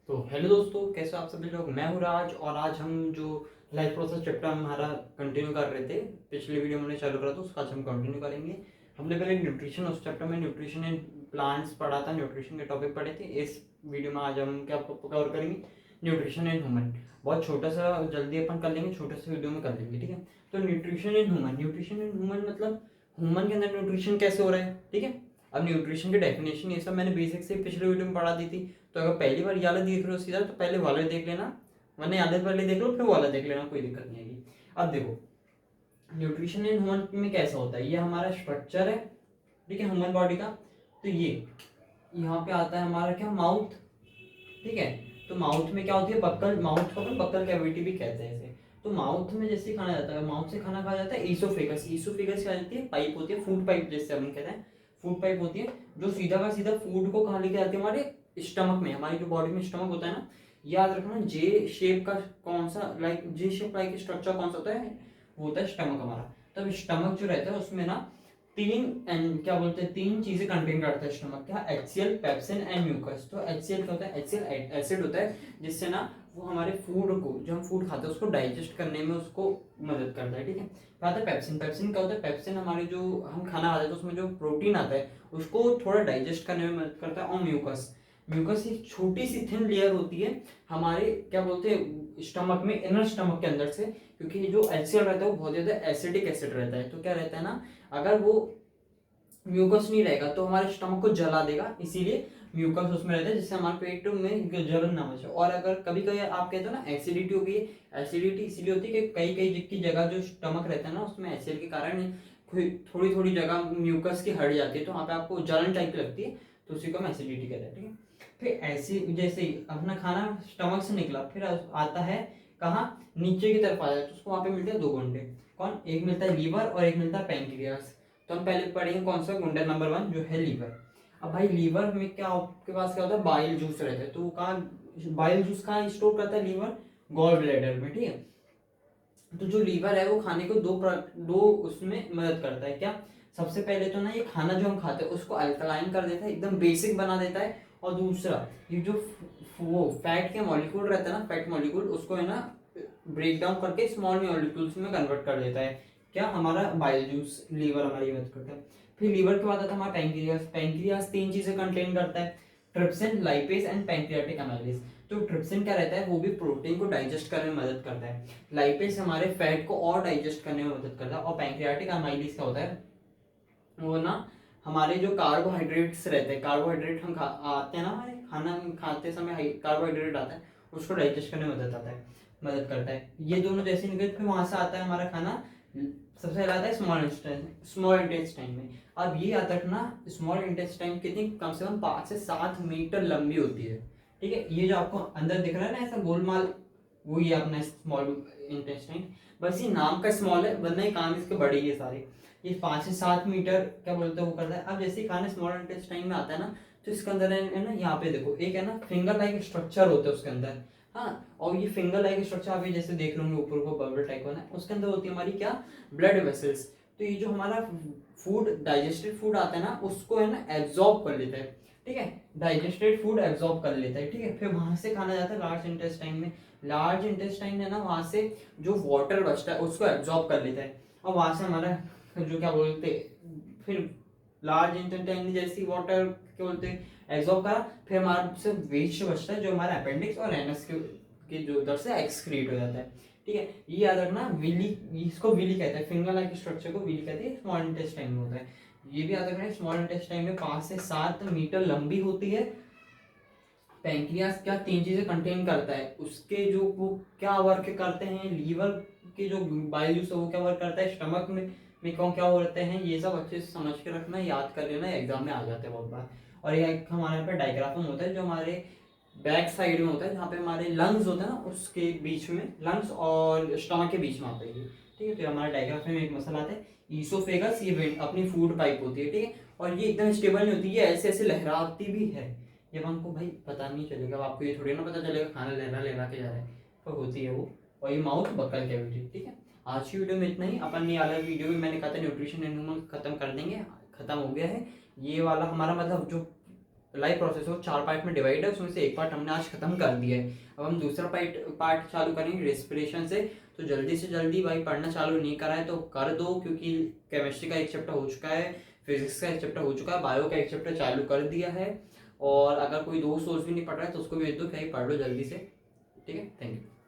तो हेलो दोस्तों, कैसे हो आप सभी लोग। मैं हूँ राज और आज हम जो लाइफ प्रोसेस चैप्टर हमारा कंटिन्यू कर रहे थे, पिछले वीडियो में हमने चालू करा था उसका आज हम कंटिन्यू करेंगे। हमने पहले न्यूट्रिशन, उस चैप्टर में न्यूट्रिशन इन प्लांट्स पढ़ा था, न्यूट्रिशन के टॉपिक पढ़े थे। इस वीडियो में आज हम क्या कवर करेंगे, न्यूट्रिशन इन ह्यूमन। बहुत छोटा सा, जल्दी अपन कर लेंगे, छोटे से वीडियो में कर लेंगे, ठीक है। तो nutrition in human, nutrition in human मतलब ह्यूमन के अंदर न्यूट्रिशन कैसे हो रहा है, ठीक है। अब न्यूट्रिशन की डेफिनेशन ये सब मैंने बेसिक से पिछले वीडियो में पढ़ा दी थी। तो अगर पहली बार ये वाला देख रहे हो सीधा, तो पहले वाला देख लेना, वरना आधे पहले देख लो फिर वाला देख लेना, कोई दिक्कत नहीं आएगी। अब देखो न्यूट्रिशन इन ह्यूमन में कैसा होता है, ये हमारा स्ट्रक्चर है, ठीक है, ह्यूमन बॉडी का। तो ये यहाँ पे आता है हमारा क्या, माउथ, ठीक है। तो माउथ में क्या होती है, बक्कल, माउथ को अपन बक्कल कैविटी भी कहते हैं इसे। तो माउथ में जैसे खाना जाता है, माउथ से खाना खाया जाता है ईसोफेगस। ईसोफेगस क्या होती है, पाइप होती है, फूड पाइप जैसे अपन कहते हैं, फूड पाइप होती है जो सीधा का सीधा फूड को कहाँ लेके जाती है, हमारे स्टमक में। हमारी जो बॉडी में स्टमक होता है ना, याद रखना जे शेप का कौन सा, लाइक जे शेप लाइक स्ट्रक्चर कौन सा होता है, वो होता है स्टमक हमारा। तब स्टमक जो रहता है उसमें ना तीन एंड क्या बोलते हैं, तीन चीजें कंटेन करता है स्टमक, क्या, एचसीएल, पेप्सिन एंड म्यूकस। तो एचसीएल क्या होता है, एचसीएल एसिड होता है, जिससे ना वो हमारे फूड को, जो हम फूड खाते हैं उसको डाइजेस्ट करने में उसको मदद करता है, ठीक है। फिर आता है पेप्सिन। पेप्सिन क्या होता है, पेप्सिन हमारे जो हम खाना खाते हैं तो उसमें जो प्रोटीन आता है उसको थोड़ा डाइजेस्ट करने में मदद करता है। और म्यूकस, म्यूकस एक छोटी सी थिन लेयर होती है हमारे क्या बोलते हैं स्टमक में, इनर स्टमक के अंदर से, क्योंकि जो एचसीएल रहता है वो बहुत ज्यादा एसिडिक एसिड रहता है। तो क्या रहता है ना, अगर वो म्यूकस नहीं रहेगा तो हमारे स्टमक को जला देगा, इसीलिए म्यूकस उसमें रहता है, जिससे हमारे पेट में जलन ना मचे। और अगर कभी कभी आप कहते हो ना एसिडिटी हो गई है, एसिडिटी इसीलिए होती है कि कई कई की जगह जो स्टमक रहता है ना उसमें एसिड के कारण थोड़ी थोड़ी जगह म्यूकस की हट जाती है, तो वहाँ पे आपको जलन टाइप की लगती है, तो उसी को हम एसिडिटी कहते हैं, ठीक है। फिर ऐसी जैसे ही अपना खाना स्टमक से निकला, फिर आता है कहाँ, नीचे की तरफ आ जाए तो उसको वहाँ पे मिलते हैं दो गुंडे। कौन, एक मिलता है लीवर और एक मिलता है पैंक्रियास। तो हम पहले पढ़ेंगे कौन सा, गुंडा नंबर 1 जो है लीवर। अब भाई लीवर में क्या, आपके पास क्या होता है, बाइल जूस रहता है। तो वो कहाँ, बाइल जूस कहाँ स्टोर करता है लीवर, गॉल ब्लैडर में, ठीक है। तो जो लीवर है वो खाने को दो उसमें मदद करता है, क्या, सबसे पहले तो ना ये खाना जो हम खाते हैं उसको अल्कलाइन कर देता है, एकदम बेसिक बना देता है। और दूसरा ये जो वो फैट के मॉलिक्यूल रहता है ना, फैट मॉलिक्यूल, उसको है ना ब्रेक डाउन करके स्मॉल मॉलिक्यूल्स में कन्वर्ट कर देता है, क्या, हमारा बाइल जूस, लीवर हमारी मदद करता है। फिर लीवर के बाद आता है हमारा पैंक्रियास। पैंक्रियास तीन चीजें कंटेन करता है, trypsin, lipase and pancreatic amylase. तो ट्रिप्सिन क्या रहता है, वो भी प्रोटीन को डाइजेस्ट करने में मदद करता है। लाइपेज हमारे फैट को और डाइजेस्ट करने में मदद करता है। और पैंक्रियाटिक एमाइलेज क्या होता है, वो ना हमारे जो कार्बोहाइड्रेट्स रहते हैं, कार्बोहाइड्रेट हम आते हैं ना, हमारे खाना खाते समय कार्बोहाइड्रेट आता है, उसको डाइजेस्ट करने में मदद करता है। ये दोनों जैसे निकले फिर वहां से आता है हमारा खाना, सबसे पहले आता है स्मॉल इंटेस्टाइन में। अब ये याद रखना, स्मॉल इंटेस्टाइन कितनी, कम से कम 5 से 7 मीटर लंबी होती है, ठीक है। ये जो आपको अंदर दिख रहा है ना ऐसा गोलमाल, वो ये अपना स्मॉल इंटेस्टाइन, बस ये नाम का स्मॉल है, वरना ये काम इसके बड़े ही है सारे। ये 5 से 7 मीटर क्या बोलते हैं वो करता है। अब जैसे खाना स्मॉल इंटेस्टाइन में आता है ना, तो इसके अंदर है ना, यहाँ पे देखो एक है ना फिंगर लाइक स्ट्रक्चर होता है उसके अंदर, हाँ। और ये फिंगर लाइक स्ट्रक्चर आप ये जैसे देख रहे होंगे ऊपर को बबल टाइप होना है, उसके अंदर होती है हमारी क्या, ब्लड वेसल्स। तो ये जो हमारा फूड, डाइजेस्टेड फूड आता है ना, उसको है ना एब्जॉर्ब कर लेता है, ठीक है। डाइजेस्टेड फूड एब्जॉर्ब कर लेता है, ठीक है। फिर वहां से खाना जाता है लार्ज इंटेस्टाइन में। लार्ज इंटेस्टाइन है ना, वहां से जो वाटर बचता है उसको एब्जॉर्ब कर लेता है, और वहां से हमारा जो क्या बोलते, फिर लार्ज इंटेस्टाइन जैसी वाटर क्या बोलते एब्जॉर्ब करा, फिर हमारे से वेस्ट बचता है जो हमारा अपेंडिक्स और एनस के जो उधर से एक्सक्रीट हो जाता है, ठीक है। ये याद रखना, विली, इसको विली कहते हैं, फिंगर लाइक स्ट्रक्चर को विली कहते हैं, स्मॉल इंटेस्टाइन में होता है। ये भी याद रखना, स्मॉल इंटेस्टाइन में 5 से 7 मीटर लंबी होती है। पैंक्रियास क्या तीन चीजें कंटेन करता है, उसके जो वो क्या वर्क करते हैं, लीवर के जो बाइल जूस है वो क्या वर्क करता है, स्टमक में कौन क्या होते हैं, ये सब अच्छे से समझ के रखना, याद कर लेना, एग्जाम में आ जाते हैं बहुत बार। और ये एक हमारे यहाँ पे डायग्राफम होता है जो हमारे बैक साइड में होता है, जहाँ पे हमारे लंग्स होते हैं ना, उसके बीच में, लंग्स और स्टमक के बीच में आता है ये, ठीक है। तो हमारे डायग्राफम में एक मसला आता है ईसोफेगस, ये अपनी फूड पाइप होती है, ठीक है। और ये एकदम स्टेबल नहीं होती, ये ऐसे ऐसे लहराती भी है, जब हमको भाई पता नहीं चलेगा, आपको ये थोड़ी ना पता चलेगा खाना लहरा लहरा के जा रहा है, तो होती है वो। और ये माउथ बक्कल कैविटी, ठीक है। आज की वीडियो में इतना ही, अपन ये वाला वीडियो में मैंने कहा था न्यूट्रिशन एंड ह्यूमन खत्म कर देंगे, खत्म हो गया है। ये वाला हमारा मतलब जो लाइफ प्रोसेस वो 4 पार्ट में डिवाइड है, उसमें से एक पार्ट हमने आज खत्म कर दिया है। अब हम दूसरा पार्ट चालू करेंगे रेस्पिरेशन से। तो जल्दी से जल्दी भाई पढ़ना चालू नहीं करा है तो कर दो, क्योंकि केमिस्ट्री का एक चैप्टर हो चुका है, फिजिक्स का एक चैप्टर हो चुका है, बायो का एक चैप्टर चालू कर दिया है। और अगर कोई दोस्त भी नहीं पढ़ रहा है तो उसको भेज दो, भाई पढ़ लो जल्दी से। ठीक है, थैंक यू।